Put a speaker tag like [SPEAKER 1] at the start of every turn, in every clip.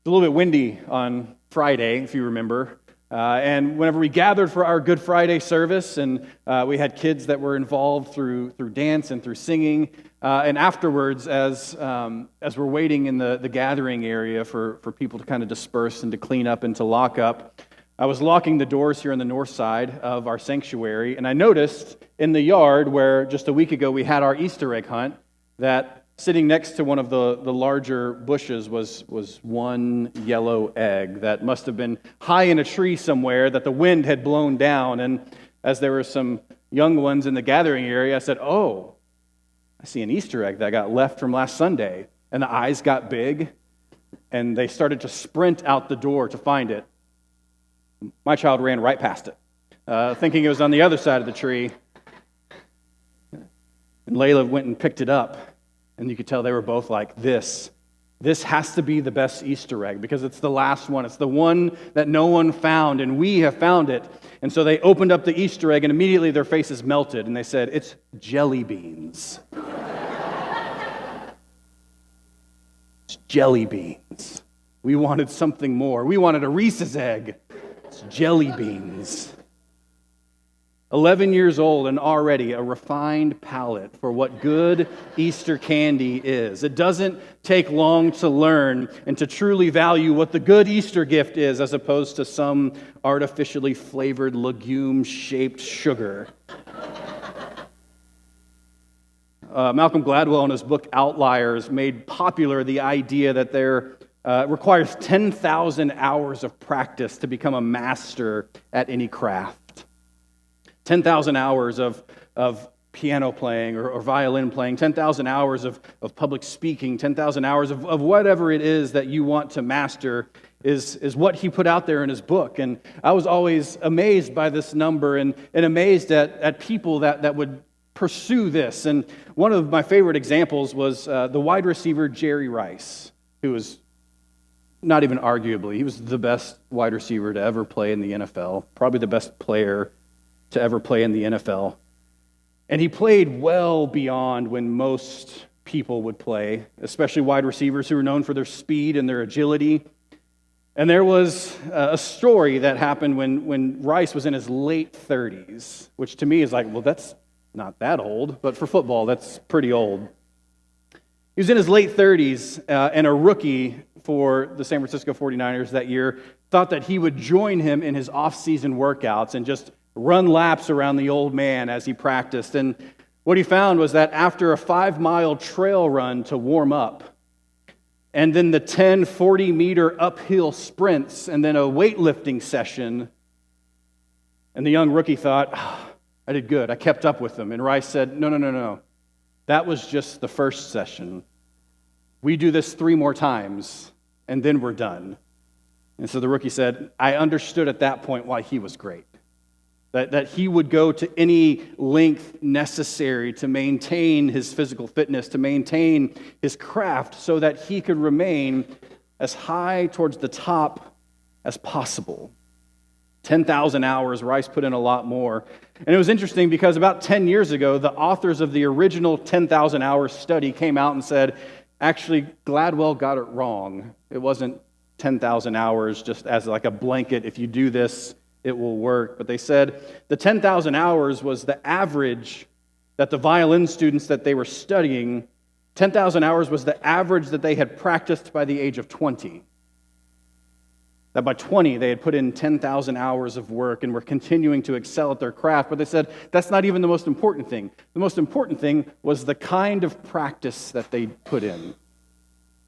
[SPEAKER 1] It's a little bit windy on Friday, if you remember. And whenever we gathered for our Good Friday service, and we had kids that were involved through dance and through singing, and afterwards, as we're waiting in the gathering area for people to kind of disperse and to clean up and to lock up, I was locking the doors here on the north side of our sanctuary, and I noticed in the yard where just a week ago we had our Easter egg hunt that sitting next to one of the larger bushes was one yellow egg that must have been high in a tree somewhere that the wind had blown down. And as there were some young ones in the gathering area, I said, "Oh, I see an Easter egg that got left from last Sunday." And the eyes got big, and they started to sprint out the door to find it. My child ran right past it, thinking it was on the other side of the tree. And Layla went and picked it up. And you could tell they were both like, this has to be the best Easter egg because it's the last one. It's the one that no one found, and we have found it. And so they opened up the Easter egg, and immediately their faces melted, and they said, "It's jelly beans." It's jelly beans. We wanted something more. We wanted a Reese's egg. It's jelly beans. 11 years old and already a refined palate for what good Easter candy is. It doesn't take long to learn and to truly value what the good Easter gift is as opposed to some artificially flavored legume-shaped sugar. Malcolm Gladwell in his book Outliers made popular the idea that there requires 10,000 hours of practice to become a master at any craft. 10,000 hours of piano playing or violin playing, 10,000 hours of public speaking, 10,000 hours of whatever it is that you want to master is what he put out there in his book. And I was always amazed by this number and amazed at people that would pursue this. And one of my favorite examples was the wide receiver Jerry Rice, who was not even arguably, he was the best wide receiver to ever play in the NFL, probably the best player to ever play in the NFL. And he played well beyond when most people would play, especially wide receivers who were known for their speed and their agility. And there was a story that happened when Rice was in his late 30s, which to me is like, well, that's not that old, but for football, that's pretty old. He was in his late 30s, and a rookie for the San Francisco 49ers that year thought that he would join him in his off-season workouts and just run laps around the old man as he practiced. And what he found was that after a 5-mile trail run to warm up, and then the 10 40-meter uphill sprints, and then a weightlifting session, and the young rookie thought, I did good, I kept up with them. And Rice said, no. That was just the first session. We do this 3 more times, and then we're done. And so the rookie said, I understood at that point why he was great. That he would go to any length necessary to maintain his physical fitness, to maintain his craft, so that he could remain as high towards the top as possible. 10,000 hours, Rice put in a lot more. And it was interesting because about 10 years ago, the authors of the original 10,000 hours study came out and said, actually, Gladwell got it wrong. It wasn't 10,000 hours just as like a blanket, if you do this, it will work. But they said the 10,000 hours was the average that the violin students that they were studying, 10,000 hours was the average that they had practiced by the age of 20. That by 20, they had put in 10,000 hours of work and were continuing to excel at their craft. But they said that's not even the most important thing. The most important thing was the kind of practice that they put in.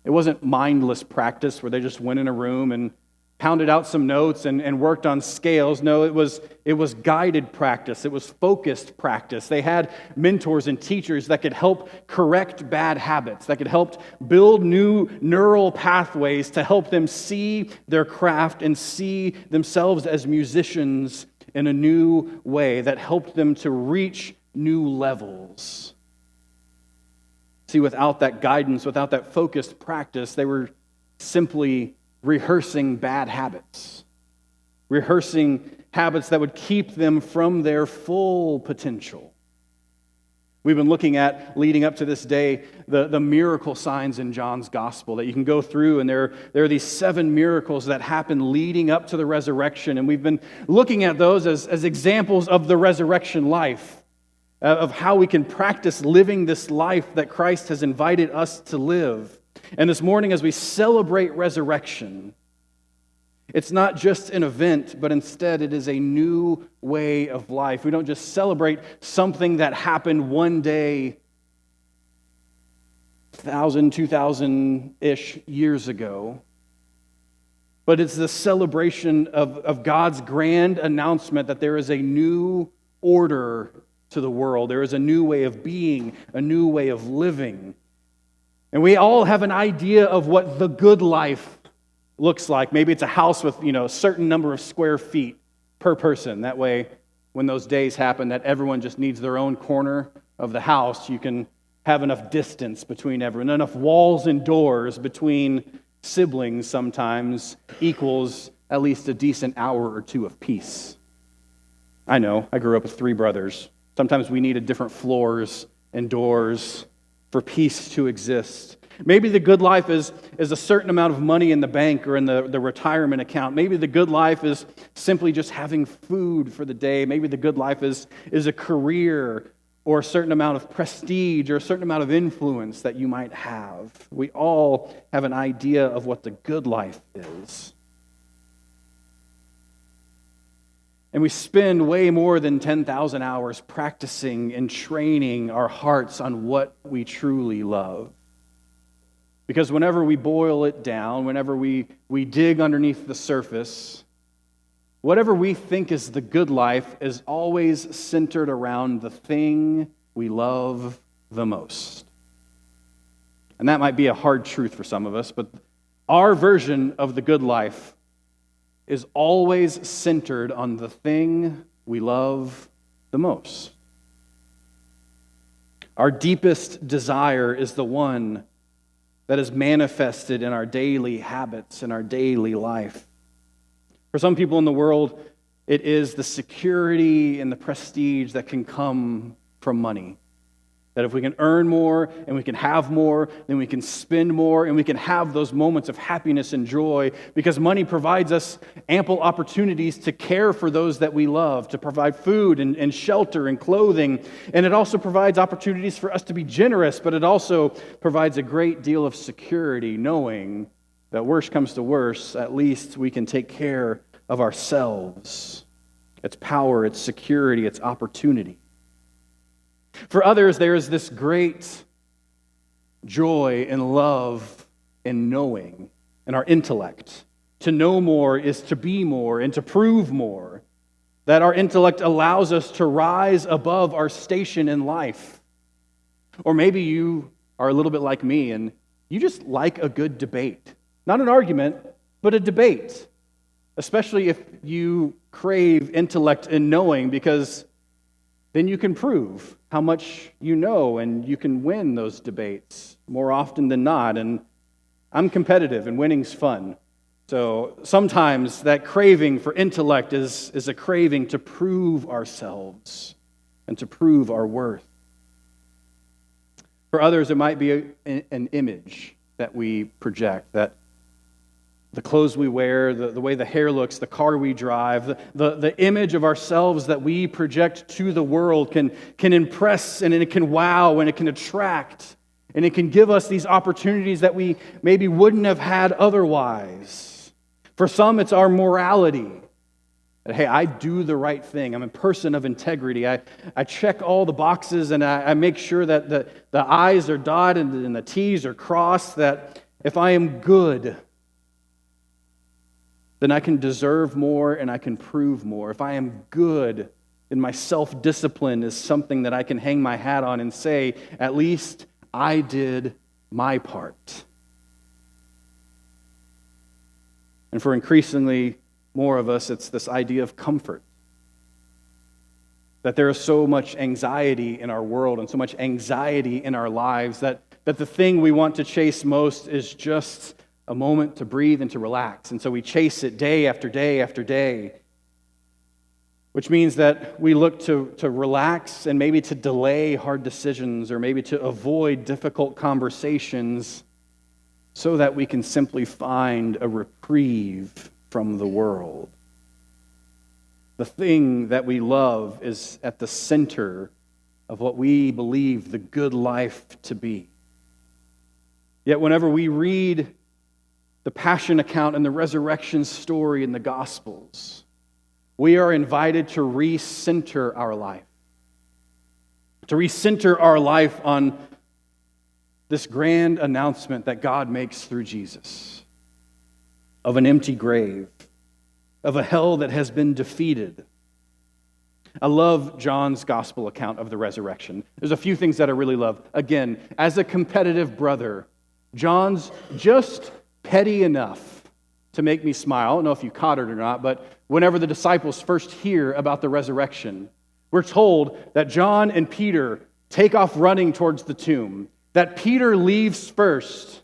[SPEAKER 1] It wasn't mindless practice where they just went in a room and pounded out some notes and worked on scales. No, it was guided practice. It was focused practice. They had mentors and teachers that could help correct bad habits, that could help build new neural pathways to help them see their craft and see themselves as musicians in a new way, that helped them to reach new levels. See, without that guidance, without that focused practice, they were simply rehearsing bad habits, rehearsing habits that would keep them from their full potential. We've been looking at, leading up to this day, the miracle signs in John's gospel that you can go through, and there are these 7 miracles that happen leading up to the resurrection, and we've been looking at those as examples of the resurrection life, of how we can practice living this life that Christ has invited us to live. And this morning, as we celebrate resurrection, it's not just an event, but instead it is a new way of life. We don't just celebrate something that happened one day, 1,000, 2,000-ish years ago, but it's the celebration of God's grand announcement that there is a new order to the world. There is a new way of being, a new way of living. And we all have an idea of what the good life looks like. Maybe it's a house with, a certain number of square feet per person. That way, when those days happen that everyone just needs their own corner of the house, you can have enough distance between everyone. Enough walls and doors between siblings sometimes equals at least a decent hour or two of peace. I know, I grew up with 3 brothers. Sometimes we needed different floors and doors for peace to exist. Maybe the good life is a certain amount of money in the bank or in the retirement account. Maybe the good life is simply just having food for the day. Maybe the good life is a career or a certain amount of prestige or a certain amount of influence that you might have. We all have an idea of what the good life is. And we spend way more than 10,000 hours practicing and training our hearts on what we truly love. Because whenever we boil it down, whenever we dig underneath the surface, whatever we think is the good life is always centered around the thing we love the most. And that might be a hard truth for some of us, but our version of the good life is always centered on the thing we love the most. Our deepest desire is the one that is manifested in our daily habits, in our daily life. For some people in the world, it is the security and the prestige that can come from money. That if we can earn more and we can have more, then we can spend more and we can have those moments of happiness and joy because money provides us ample opportunities to care for those that we love, to provide food and shelter and clothing. And it also provides opportunities for us to be generous, but it also provides a great deal of security, knowing that worst comes to worst, at least we can take care of ourselves. It's power, it's security, it's opportunity. For others, there is this great joy and love in knowing, in our intellect. To know more is to be more and to prove more. That our intellect allows us to rise above our station in life. Or maybe you are a little bit like me and you just like a good debate. Not an argument, but a debate. Especially if you crave intellect and knowing, because then you can prove how much you know and you can win those debates more often than not. And I'm competitive and winning's fun. So sometimes that craving for intellect is a craving to prove ourselves and to prove our worth. For others, it might be an image that we project, that the clothes we wear, the way the hair looks, the car we drive, the image of ourselves that we project to the world can impress and it can wow and it can attract and it can give us these opportunities that we maybe wouldn't have had otherwise. For some, it's our morality. That, hey, I do the right thing. I'm a person of integrity. I check all the boxes and I make sure that the I's are dotted and the T's are crossed, that if I am good, then I can deserve more and I can prove more. If I am good, then my self-discipline is something that I can hang my hat on and say, at least I did my part. And for increasingly more of us, it's this idea of comfort. That there is so much anxiety in our world and so much anxiety in our lives that the thing we want to chase most is just a moment to breathe and to relax. And so we chase it day after day after day. which means that we look to relax and maybe to delay hard decisions or maybe to avoid difficult conversations so that we can simply find a reprieve from the world. The thing that we love is at the center of what we believe the good life to be. Yet whenever we read the passion account and the resurrection story in the Gospels, we are invited to recenter our life. To recenter our life on this grand announcement that God makes through Jesus of an empty grave, of a hell that has been defeated. I love John's gospel account of the resurrection. There's a few things that I really love. Again, as a competitive brother, John's just petty enough to make me smile. I don't know if you caught it or not, but whenever the disciples first hear about the resurrection, we're told that John and Peter take off running towards the tomb, that Peter leaves first,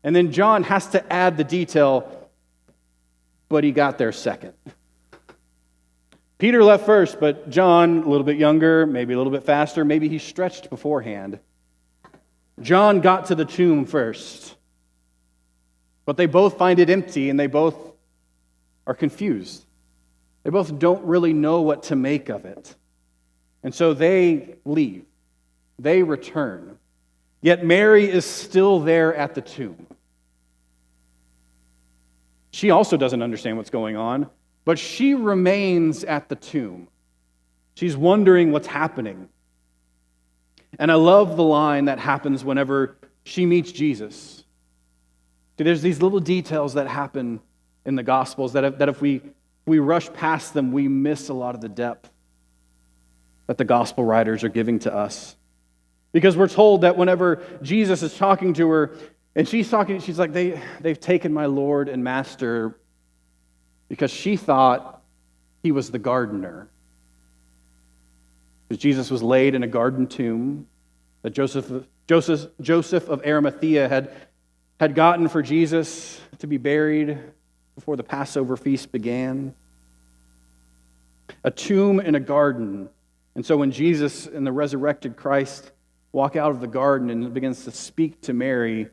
[SPEAKER 1] and then John has to add the detail, but he got there second. Peter left first, but John, a little bit younger, maybe a little bit faster, maybe he stretched beforehand. John got to the tomb first, but they both find it empty and they both are confused. They both don't really know what to make of it. And so they leave. They return. Yet Mary is still there at the tomb. She also doesn't understand what's going on, but she remains at the tomb. She's wondering what's happening. And I love the line that happens whenever she meets Jesus. See, there's these little details that happen in the Gospels that if we rush past them, we miss a lot of the depth that the Gospel writers are giving to us. Because we're told that whenever Jesus is talking to her, and she's like, they've taken my Lord and Master, because she thought he was the gardener. Because Jesus was laid in a garden tomb that Joseph of Arimathea had gotten for Jesus to be buried before the Passover feast began. A tomb in a garden. And so when Jesus and the resurrected Christ walk out of the garden and begins to speak to Mary,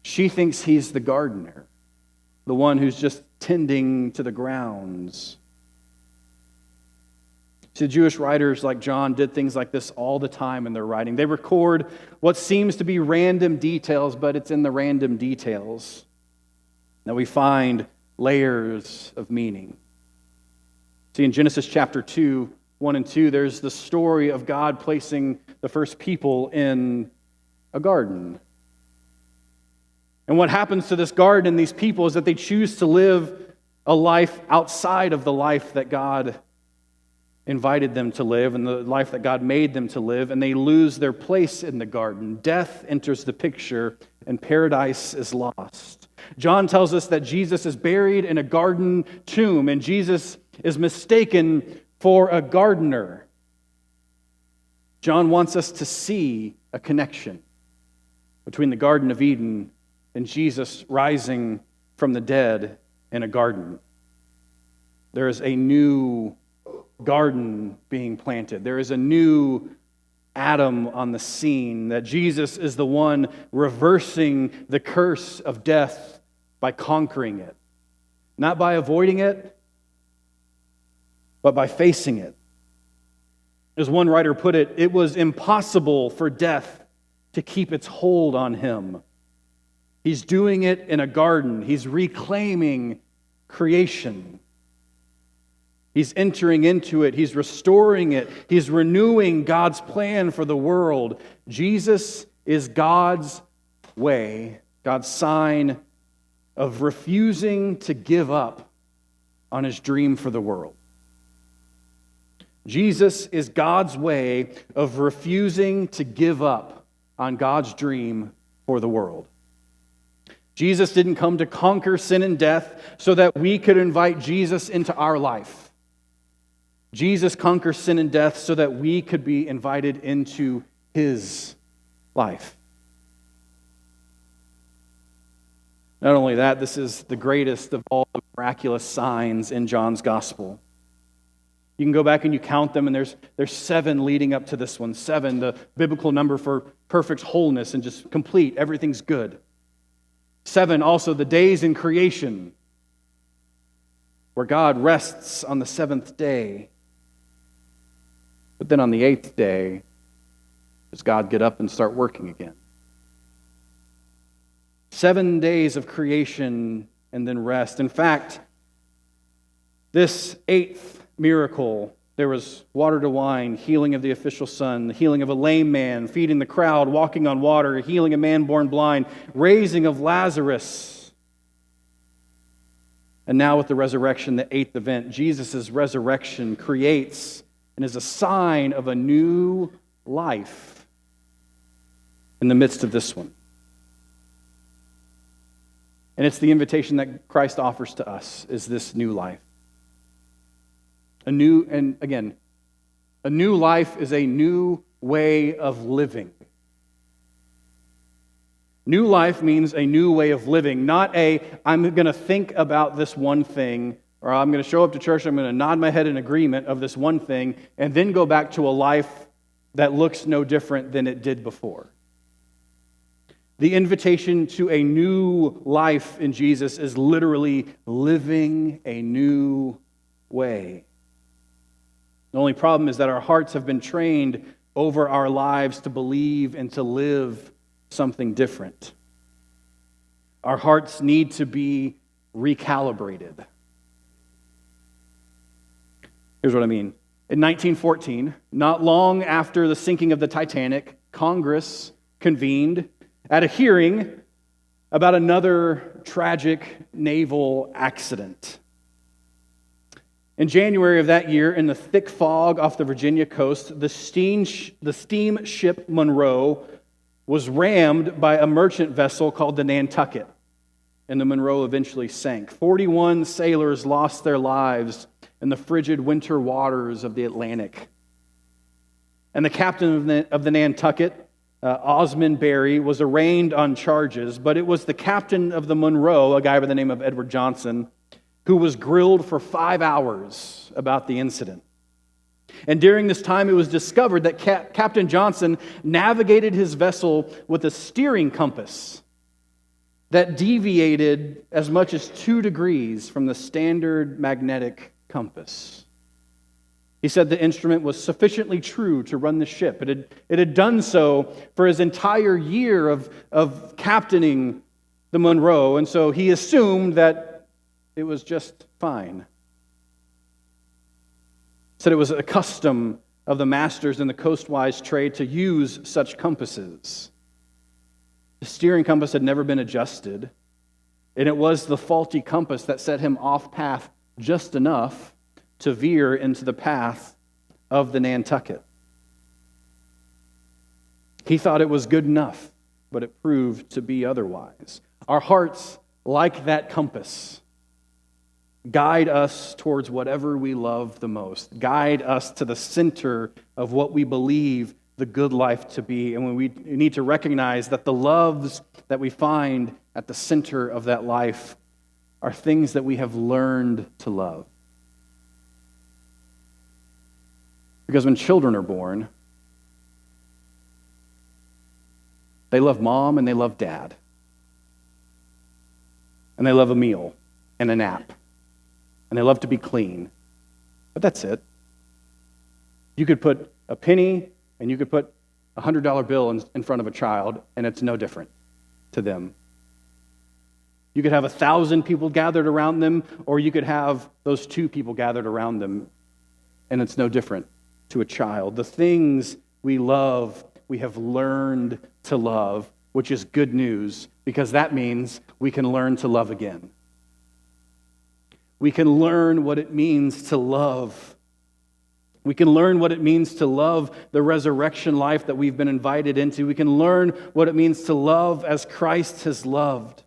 [SPEAKER 1] she thinks he's the gardener, the one who's just tending to the grounds. See, Jewish writers like John did things like this all the time in their writing. They record what seems to be random details, but it's in the random details that we find layers of meaning. See, in Genesis chapter 2, 1 and 2, there's the story of God placing the first people in a garden. And what happens to this garden and these people is that they choose to live a life outside of the life that God invited them to live and the life that God made them to live, and they lose their place in the garden. Death enters the picture, and paradise is lost. John tells us that Jesus is buried in a garden tomb, and Jesus is mistaken for a gardener. John wants us to see a connection between the Garden of Eden and Jesus rising from the dead in a garden. There is a new garden being planted. There is a new Adam on the scene, that Jesus is the one reversing the curse of death by conquering it. Not by avoiding it, but by facing it. As one writer put it, it was impossible for death to keep its hold on him. He's doing it in a garden. He's reclaiming creation. He's entering into it. He's restoring it. He's renewing God's plan for the world. Jesus is God's way, God's sign of refusing to give up on his dream for the world. Jesus is God's way of refusing to give up on God's dream for the world. Jesus didn't come to conquer sin and death so that we could invite Jesus into our life. Jesus conquers sin and death so that we could be invited into his life. Not only that, this is the greatest of all the miraculous signs in John's gospel. You can go back and you count them, and there's 7 leading up to this one. 7, the biblical number for perfect wholeness and just complete. Everything's good. 7, also the days in creation, where God rests on the 7th day. But then on the 8th day, does God get up and start working again? 7 days of creation and then rest. In fact, this 8th miracle, there was water to wine, healing of the official son, the healing of a lame man, feeding the crowd, walking on water, healing a man born blind, raising of Lazarus. And now with the resurrection, the 8th event, Jesus' resurrection creates and is a sign of a new life in the midst of this one. And it's the invitation that Christ offers to us, is this new life. A new life is a new way of living. New life means a new way of living, not I'm going to think about this one thing, or I'm going to show up to church, I'm going to nod my head in agreement of this one thing, and then go back to a life that looks no different than it did before. The invitation to a new life in Jesus is literally living a new way. The only problem is that our hearts have been trained over our lives to believe and to live something different. Our hearts need to be recalibrated. Here's what I mean. In 1914, not long after the sinking of the Titanic, Congress convened at a hearing about another tragic naval accident. In January of that year, in the thick fog off the Virginia coast, the steamship Monroe was rammed by a merchant vessel called the Nantucket, and the Monroe eventually sank. 41 sailors lost their lives in the frigid winter waters of the Atlantic. And the captain of the Nantucket, Osmond Berry, was arraigned on charges, but it was the captain of the Monroe, a guy by the name of Edward Johnson, who was grilled for 5 hours about the incident. And during this time, it was discovered that Captain Johnson navigated his vessel with a steering compass that deviated as much as 2 degrees from the standard magnetic compass. He said the instrument was sufficiently true to run the ship. It had done so for his entire year of captaining the Monroe, and so he assumed that it was just fine. Said it was a custom of the masters in the coastwise trade to use such compasses. The steering compass had never been adjusted, and it was the faulty compass that set him off path just enough to veer into the path of the Nantucket. He thought it was good enough, but it proved to be otherwise. Our hearts, like that compass, guide us towards whatever we love the most, guide us to the center of what we believe the good life to be. And when we need to recognize that the loves that we find at the center of that life are things that we have learned to love. Because when children are born, they love mom and they love dad. And they love a meal and a nap. And they love to be clean. But that's it. You could put a penny and you could put a $100 bill in front of a child, and it's no different to them. You could have 1,000 people gathered around them, or you could have those 2 people gathered around them, and it's no different to a child. The things we love, we have learned to love, which is good news, because that means we can learn to love again. We can learn what it means to love. We can learn what it means to love the resurrection life that we've been invited into. We can learn what it means to love as Christ has loved.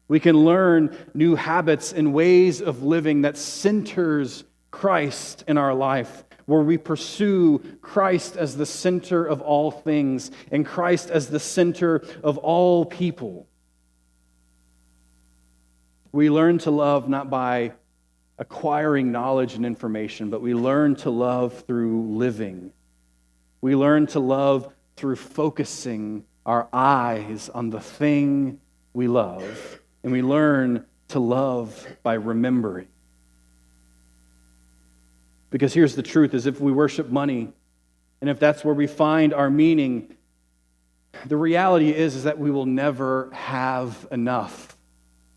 [SPEAKER 1] We can learn new habits and ways of living that centers Christ in our life, where we pursue Christ as the center of all things and Christ as the center of all people. We learn to love not by acquiring knowledge and information, but we learn to love through living. We learn to love through focusing our eyes on the thing we love. And we learn to love by remembering. Because here's the truth, is if we worship money, and if that's where we find our meaning, the reality is that we will never have enough,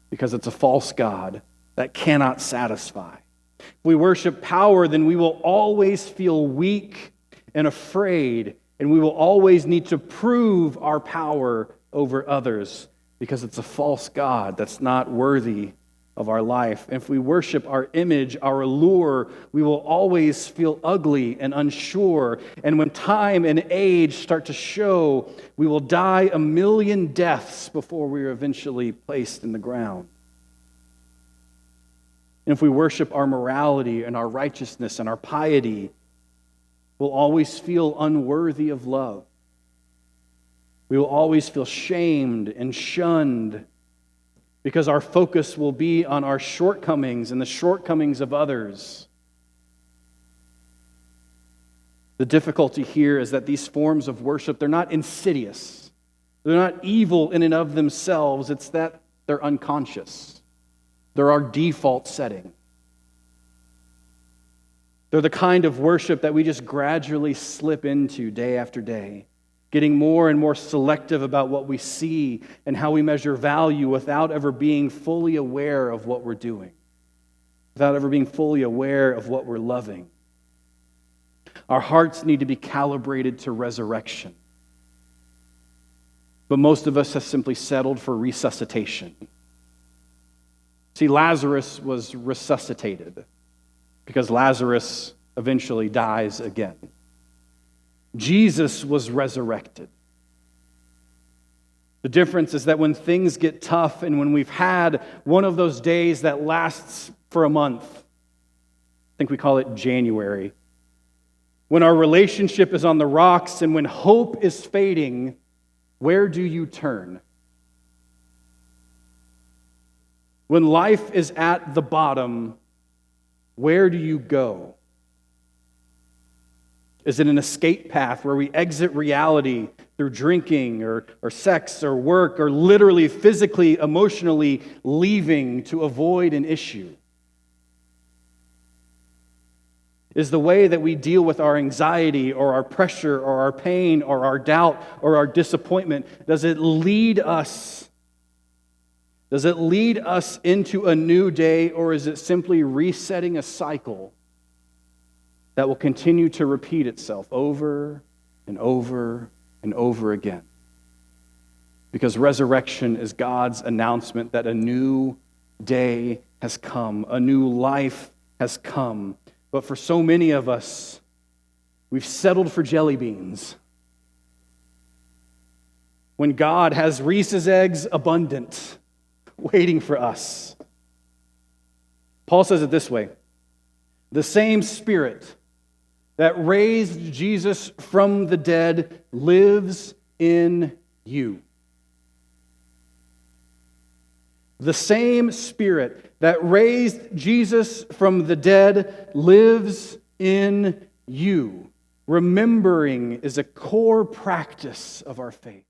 [SPEAKER 1] because it's a false god that cannot satisfy. If we worship power, then we will always feel weak and afraid, and we will always need to prove our power over others, because it's a false god that's not worthy of our life. And if we worship our image, our allure, we will always feel ugly and unsure. And when time and age start to show, we will die a million deaths before we are eventually placed in the ground. And if we worship our morality and our righteousness and our piety, we'll always feel unworthy of love. We will always feel shamed and shunned, because our focus will be on our shortcomings and the shortcomings of others. The difficulty here is that these forms of worship, they're not insidious. They're not evil in and of themselves. It's that they're unconscious. They're our default setting. They're the kind of worship that we just gradually slip into day after day, getting more and more selective about what we see and how we measure value without ever being fully aware of what we're doing, without ever being fully aware of what we're loving. Our hearts need to be calibrated to resurrection. But most of us have simply settled for resuscitation. See, Lazarus was resuscitated because Lazarus eventually dies again. Jesus was resurrected. The difference is that when things get tough and when we've had one of those days that lasts for a month, I think we call it January, when our relationship is on the rocks and when hope is fading, where do you turn? When life is at the bottom, where do you go? Is it an escape path where we exit reality through drinking or sex or work or literally, physically, emotionally leaving to avoid an issue? Is the way that we deal with our anxiety or our pressure or our pain or our doubt or our disappointment, does it lead us into a new day, or is it simply resetting a cycle that will continue to repeat itself over and over and over again? Because resurrection is God's announcement that a new day has come, a new life has come. But for so many of us, we've settled for jelly beans, when God has Reese's eggs abundant, waiting for us. Paul says it this way: the same Spirit that raised Jesus from the dead lives in you. The same Spirit that raised Jesus from the dead lives in you. Remembering is a core practice of our faith.